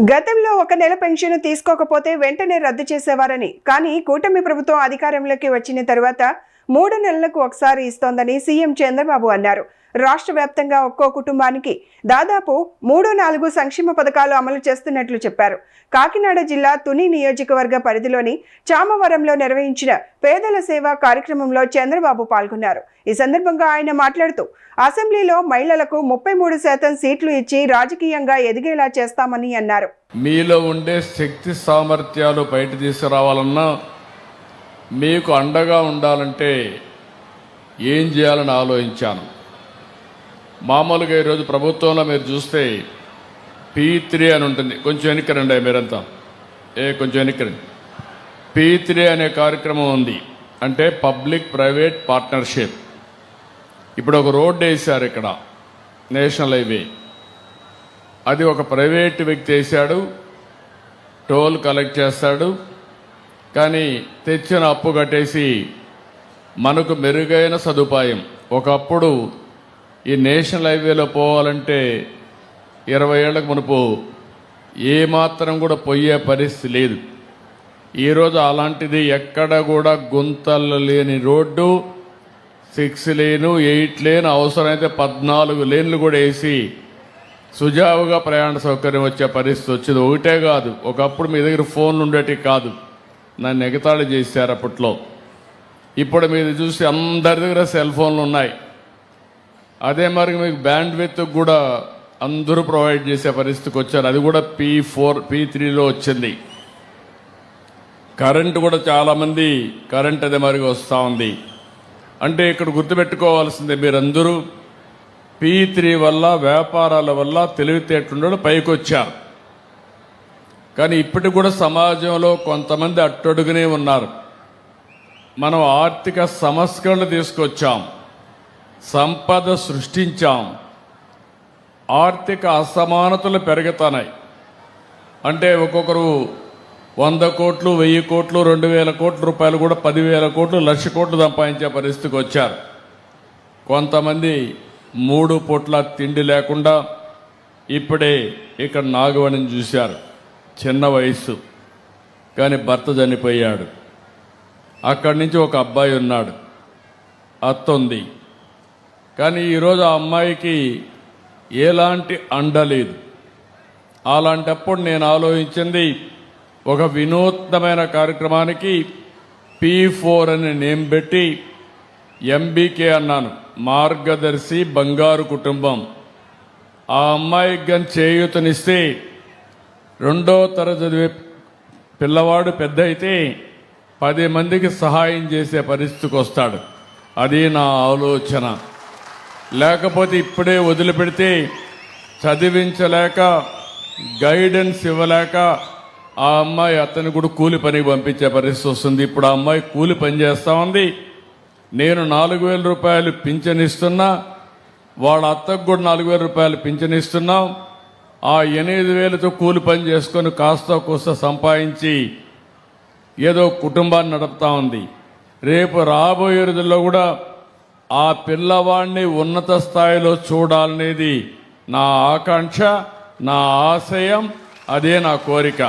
గతంలో ఒక నెల పెన్షన్ తీసుకోకపోతే వెంటనే రద్దు చేసేవారని, కానీ కూటమి ప్రభుత్వం అధికారంలోకి వచ్చిన తర్వాత 3 నెలలకు ఒకసారి ఇస్తోందని సీఎం చంద్రబాబు అన్నారు. రాష్ట్ర వ్యాప్తంగా ఒక్కో కుటుంబానికి దాదాపు 3-4 సంక్షేమ పథకాలు అమలు చేస్తున్నట్లు చెప్పారు. కాకినాడ జిల్లా తుని నియోజకవర్గ పరిధిలోని చామవరంలో నిర్వహించిన పేదల సేవ కార్యక్రమంలో చంద్రబాబు పాల్గొన్నారు. ఈ సందర్భంగా ఆయన మాట్లాడుతూ అసెంబ్లీలో మహిళలకు 33% సీట్లు ఇచ్చి రాజకీయంగా ఎదిగేలా చేస్తామని అన్నారు. మీలో ఉండే శక్తి సామర్థ్యాలు బయట తీసుకురావాలన్నా, మీకు అండగా ఉండాలంటే ఏం చేయాలని ఆలోచించాను. మామూలుగా ఈరోజు ప్రభుత్వంలో మీరు చూస్తే P3 అని ఉంటుంది. కొంచెం వెనక్కిరండి మీరంతా, కొంచెం వెనక్కిరండి. P3 అనే కార్యక్రమం ఉంది, అంటే పబ్లిక్ ప్రైవేట్ పార్ట్నర్షిప్. ఇప్పుడు ఒక రోడ్డు వేశారు ఇక్కడ, నేషనల్ హైవే. అది ఒక ప్రైవేట్ వ్యక్తి వేశాడు, టోల్ కలెక్ట్ చేస్తాడు. కానీ తెచ్చిన అప్పు కట్టేసి మనకు మెరుగైన సదుపాయం. ఒకప్పుడు ఈ నేషనల్ హైవేలో పోవాలంటే 20 ఏళ్లకు మునుపు ఏమాత్రం కూడా పోయే పరిస్థితి లేదు. ఈరోజు అలాంటిది ఎక్కడ కూడా గుంతలు లేని రోడ్డు, 6 లేను 8 లేను, అవసరమైతే 14 లేన్లు కూడా వేసి సుజావుగా ప్రయాణ సౌకర్యం వచ్చే పరిస్థితి వచ్చింది. ఒకటే కాదు, ఒకప్పుడు మీ దగ్గర ఫోన్లు ఉండేటివి కాదు, నన్ను ఎగతాళి చేశారు అప్పట్లో. ఇప్పుడు మీరు చూసి అందరి దగ్గర సెల్ ఫోన్లు ఉన్నాయి. అదే మరి మీకు బ్యాండ్ విత్ కూడా అందరూ ప్రొవైడ్ చేసే పరిస్థితికి వచ్చారు. అది కూడా P3లో వచ్చింది. కరెంటు కూడా చాలామంది కరెంట్ అదే మరిగా వస్తూ ఉంది. అంటే ఇక్కడ గుర్తుపెట్టుకోవాల్సిందే, మీరందరూ P3 వల్ల, వ్యాపారాల వల్ల తెలివితేటలు పైకి వచ్చారు. కానీ ఇప్పటికి కూడా సమాజంలో కొంతమంది అట్టడుగునే ఉన్నారు. మనం ఆర్థిక సంస్కరణలు తీసుకొచ్చాం, సంపద సృష్టించాం, ఆర్థిక అసమానతలు పెరుగుతున్నాయి. అంటే ఒక్కొక్కరు 100 కోట్లు, 1000 కోట్లు, 2000 కోట్ల రూపాయలు కూడా 10,000 కోట్లు, 1,00,000 కోట్లు సంపాదించే పరిస్థితికి వచ్చారు. కొంతమంది 3 పూట్ల తిండి లేకుండా ఇప్పుడే ఇక్కడ నాగవణిని చూశారు. చిన్న వయసు, కానీ భర్త చనిపోయాడు. అక్కడి నుంచి ఒక అబ్బాయి ఉన్నాడు, అత్త ఉంది. కానీ ఈరోజు ఆ అమ్మాయికి ఎలాంటి అండ లేదు. అలాంటప్పుడు నేను ఆలోచించింది, ఒక వినూత్నమైన కార్యక్రమానికి P4 అని నేమ్ పెట్టి MBK అన్నాను, మార్గదర్శి బంగారు కుటుంబం. ఆ అమ్మాయికి కానీ చేయూతనిస్తే 2వ తరగతి చదివే పిల్లవాడు పెద్ద అయితే 10 మందికి సహాయం చేసే పరిస్థితికి వస్తాడు. అది నా ఆలోచన. లేకపోతే ఇప్పుడే వదిలిపెడితే చదివించలేక, గైడెన్స్ ఇవ్వలేక ఆ అమ్మాయి అతని కూడా కూలి పనికి పంపించే పరిస్థితి వస్తుంది. ఇప్పుడు ఆ అమ్మాయి కూలి పని చేస్తూ ఉంది. నేను 4,000 రూపాయలు పింఛన్ ఇస్తున్నా, వాళ్ళ అత్తకు కూడా 4,000 రూపాయలు పింఛన్ ఇస్తున్నాం. ఆ 8,000తో కూలి పని చేసుకొని కాస్త కోస్త సంపాదించి ఏదో కుటుంబాన్ని నడుపుతా ఉంది. రేపు రాబోయే రోజుల్లో కూడా ఆ పిల్లవాడిని ఉన్నత స్థాయిలో చూడాలనేది నా ఆకాంక్ష, నా ఆశయం, అదే నా కోరిక.